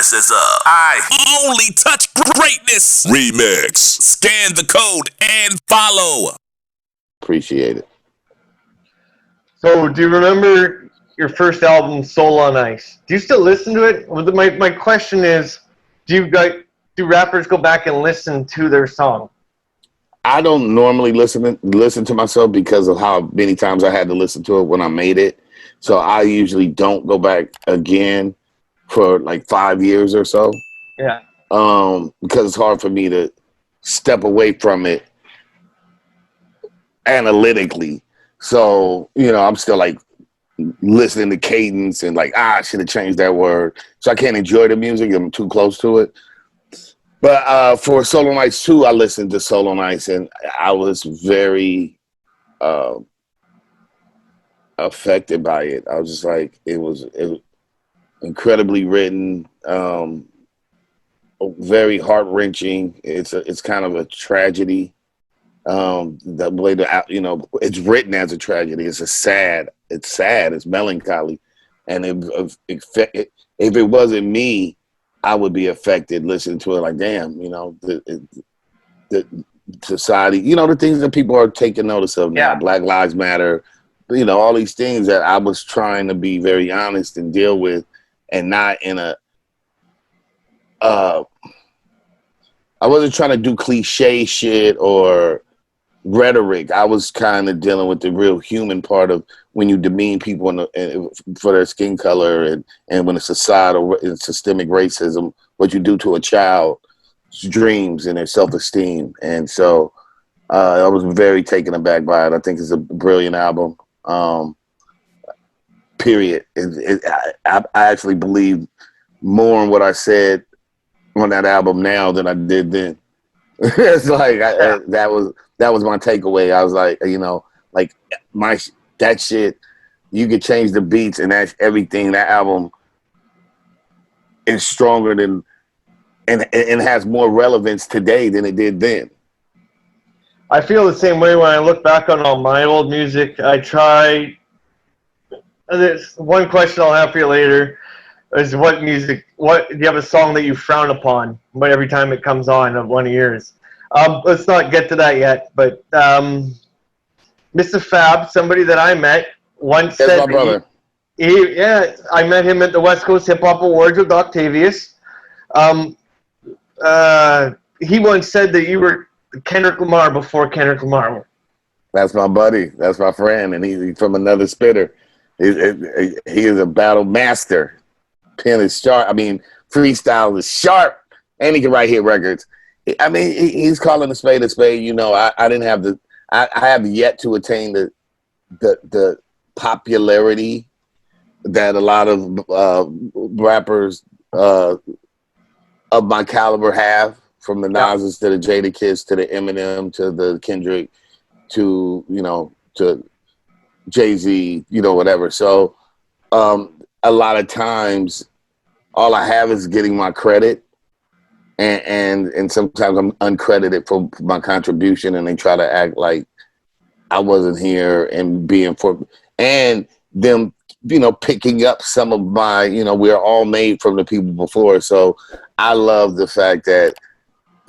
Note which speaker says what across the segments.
Speaker 1: This is I Only Touch Greatness Remix. Scan the code and follow.
Speaker 2: Appreciate it.
Speaker 3: So, do you remember your first album, Soul on Ice? Do you still listen to it? Well, my question is, do rappers go back and listen to their song?
Speaker 2: I don't normally listen to myself because of how many times I had to listen to it when I made it. So I usually don't go back again for like 5 years or so.
Speaker 3: Yeah.
Speaker 2: Because it's hard for me to step away from it analytically. So, I'm still like listening to cadence and like, I should have changed that word. So I can't enjoy the music. I'm too close to it. But for Soul on Ice 2, I listened to Soul on Ice and I was very affected by it. I was just like, it was incredibly written, very heart-wrenching. It's kind of a tragedy. The way it's written as a tragedy. It's sad, it's melancholy. And if it wasn't me, I would be affected listening to it like, damn, the society, the things that people are taking notice of now, Black Lives Matter, all these things that I was trying to be very honest and deal with and not in I wasn't trying to do cliche shit or rhetoric. I was kind of dealing with the real human part of when you demean people for their skin color and when it's societal and systemic racism, what you do to a child's dreams and their self-esteem. And so I was very taken aback by it. I think it's a brilliant album. Period. I actually believe more in what I said on that album now than I did then. It's like that was my takeaway. I was like, that shit, you could change the beats and that's everything. That album is stronger than and has more relevance today than it did then.
Speaker 3: I feel the same way when I look back on all my old music. There's one question I'll have for you later is do you have a song that you frown upon but every time it comes on of one of yours? Let's not get to that yet, but Mr. Fab, somebody that I met, once said
Speaker 2: my brother.
Speaker 3: I met him at the West Coast Hip Hop Awards with Octavius. He once said that you were Kendrick Lamar before Kendrick Lamar.
Speaker 2: That's my buddy. That's my friend, and he's from another spitter. He is a battle master. Pen is sharp. I mean, freestyle is sharp, and he can write hit records. I mean, he's calling a spade a spade. I didn't have I have yet to attain the popularity that a lot of rappers of my caliber have, from the Nas's to the Jada Kiss to the Eminem to the Kendrick to to Jay-Z, whatever. So a lot of times all I have is getting my credit. And sometimes I'm uncredited for my contribution, and they try to act like I wasn't here and and them, picking up some of my, we're all made from the people before. So I love the fact that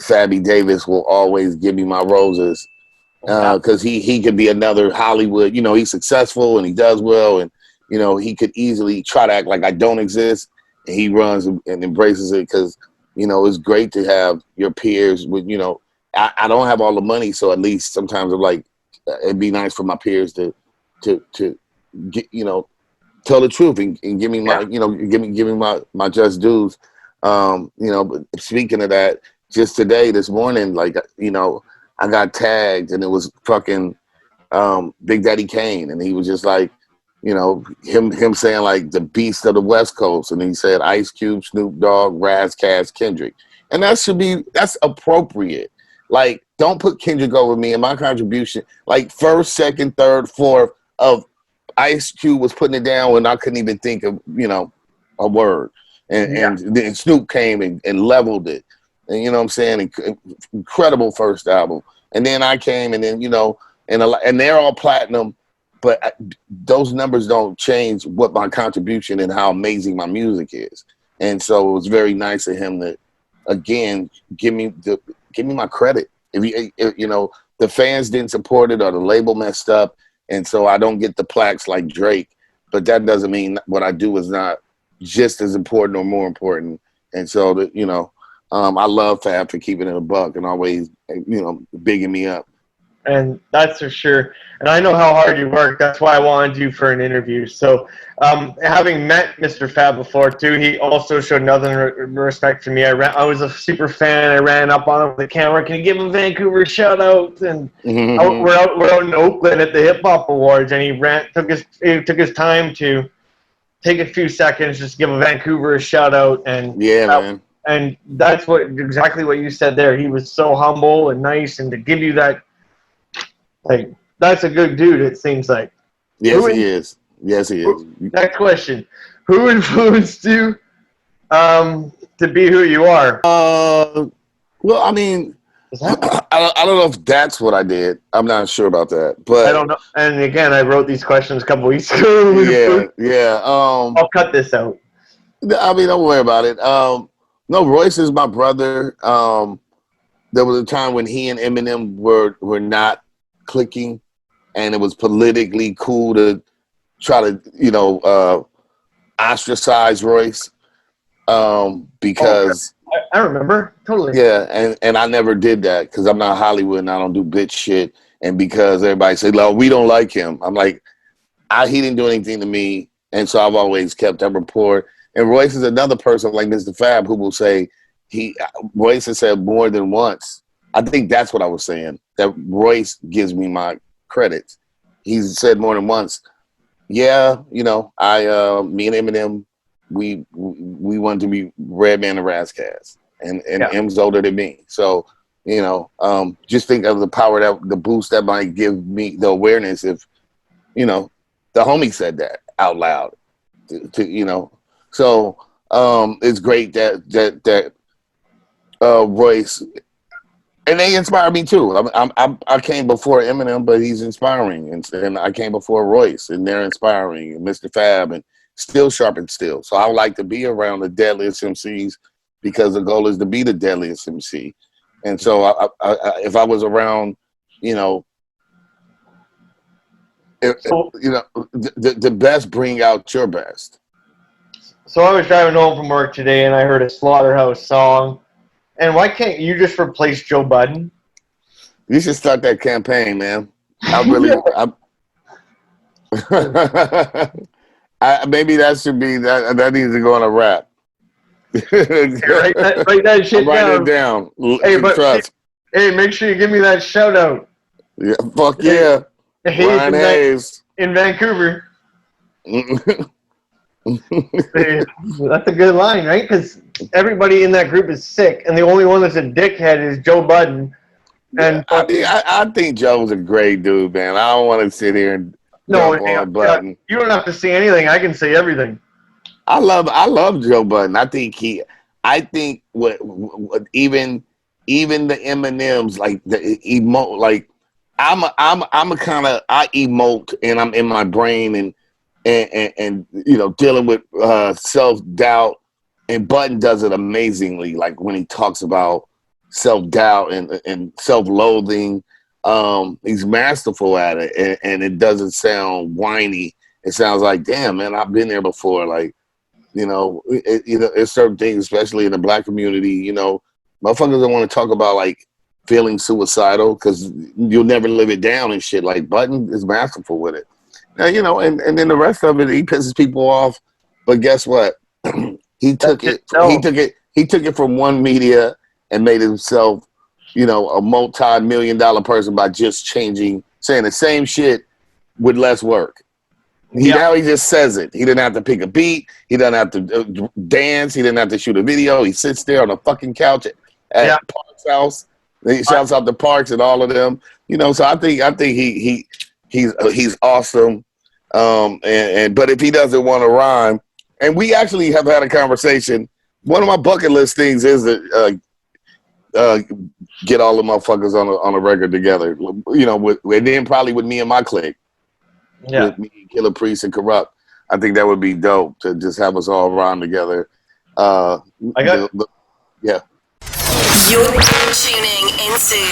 Speaker 2: Fabby Davis will always give me my roses because he could be another Hollywood, he's successful and he does well, and, he could easily try to act like I don't exist, and he runs and embraces it because, it's great to have your peers with, I don't have all the money. So at least sometimes I'm like, it'd be nice for my peers to get, tell the truth and give me my, give me my just dues. But speaking of that, just today, this morning, like, I got tagged and it was fucking Big Daddy Kane. And he was just like, him saying like the beast of the West Coast. And he said Ice Cube, Snoop Dogg, Ras Kass, Kendrick. And that's appropriate. Like, don't put Kendrick over me and my contribution. Like, first, second, third, fourth of Ice Cube was putting it down when I couldn't even think of, a word. And then Snoop came and leveled it. And you know what I'm saying? Incredible first album. And then I came and then, and they're all platinum. But those numbers don't change what my contribution and how amazing my music is. And so it was very nice of him to, again, give me my credit. If the fans didn't support it or the label messed up, and so I don't get the plaques like Drake. But that doesn't mean what I do is not just as important or more important. And so I love Fab for keeping it a buck and always bigging me up.
Speaker 3: And that's for sure. And I know how hard you work. That's why I wanted you for an interview. So, having met Mr. Fab before too, he also showed nothing respect for me. I was a super fan. I ran up on him with the camera. Can you give him Vancouver a shout out? And we're out in Oakland at the Hip Hop Awards, and he took his time to take a few seconds, just give a Vancouver a shout out. And
Speaker 2: man.
Speaker 3: And that's exactly what you said there. He was so humble and nice, and to give you that. Like, that's a good dude, it seems like.
Speaker 2: Yes, he is. Yes, he is.
Speaker 3: Next question. Who influenced you to be who you are?
Speaker 2: Well, I mean, I don't know if that's what I did. I'm not sure about that. But
Speaker 3: I don't know. And again, I wrote these questions a couple weeks ago.
Speaker 2: Yeah.
Speaker 3: I'll cut this out.
Speaker 2: I mean, don't worry about it. No, Royce is my brother. There was a time when he and Eminem were not clicking, and it was politically cool to try to ostracize Royce because
Speaker 3: I remember totally.
Speaker 2: Yeah, and I never did that because I'm not Hollywood and I don't do bitch shit, and because everybody said, "No, we don't like him," I'm like, he didn't do anything to me, and so I've always kept that rapport. And Royce is another person like Mr. Fab who will say Royce has said more than once. I think that's what I was saying. That Royce gives me my credits. He's said more than once. Yeah, me and Eminem, we wanted to be Redman and Ras Kass, and M's older than me. So just think of the power the boost that might give me the awareness if the homie said that out loud. So it's great that Royce. And they inspire me too. I came before Eminem, but he's inspiring, and I came before Royce, and they're inspiring, and Mr. Fab, and still sharp and still. So I would like to be around the deadliest MCs because the goal is to be the deadliest MC. And so if I was around, the best bring out your best.
Speaker 3: So I was driving home from work today, and I heard a Slaughterhouse song. And why can't you just replace Joe Budden?
Speaker 2: You should start that campaign, man. I really, maybe that should be that needs to go on a rap.
Speaker 3: Write that shit down.
Speaker 2: Write it down.
Speaker 3: Hey, make sure you give me that shout out.
Speaker 2: Yeah, fuck yeah. Ryan Hayes
Speaker 3: in Vancouver. That's a good line, right? Because everybody in that group is sick, and the only one that's a dickhead is Joe Budden. And
Speaker 2: I think Joe's a great dude, man. I don't want to sit here and on Budden.
Speaker 3: You don't have to say anything. I can say everything.
Speaker 2: I love Joe Budden. I think what even the M&Ms like the emote, like I'm a kind of, I emote and I'm in my brain and dealing with self-doubt, and Budden does it amazingly. Like when he talks about self-doubt and self-loathing, he's masterful at it, and it doesn't sound whiny. It sounds like, damn, man, I've been there before. Like, it's certain things, especially in the Black community, motherfuckers don't want to talk about like feeling suicidal because you'll never live it down and shit. Like Budden is masterful with it. Now, and then the rest of it, he pisses people off. But guess what? He took it from one media and made himself, a multi-million-dollar person by just saying the same shit with less work. Now he just says it. He didn't have to pick a beat. He doesn't have to dance. He didn't have to shoot a video. He sits there on a fucking couch at Park's house. He shouts out to Parks and all of them. So I think he's awesome. But if he doesn't want to rhyme, and we actually have had a conversation. One of my bucket list things is to get all the motherfuckers on a record together. And then probably with me and my clique. Yeah. With me, Killer Priest, and Corrupt. I think that would be dope to just have us all rhyme together. Yeah.
Speaker 4: You're tuning into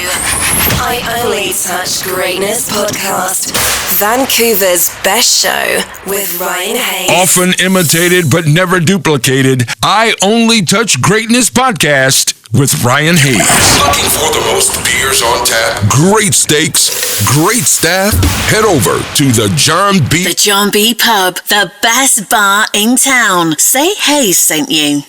Speaker 4: I Only Touch Greatness podcast, Vancouver's best show with Ryan Hayes.
Speaker 1: Often imitated but never duplicated, I Only Touch Greatness podcast with Ryan Hayes.
Speaker 5: Looking for the most beers on tap?
Speaker 1: Great steaks, great staff. Head over to the John B.
Speaker 4: The John B. Pub, the best bar in town. Say Hayes sent you.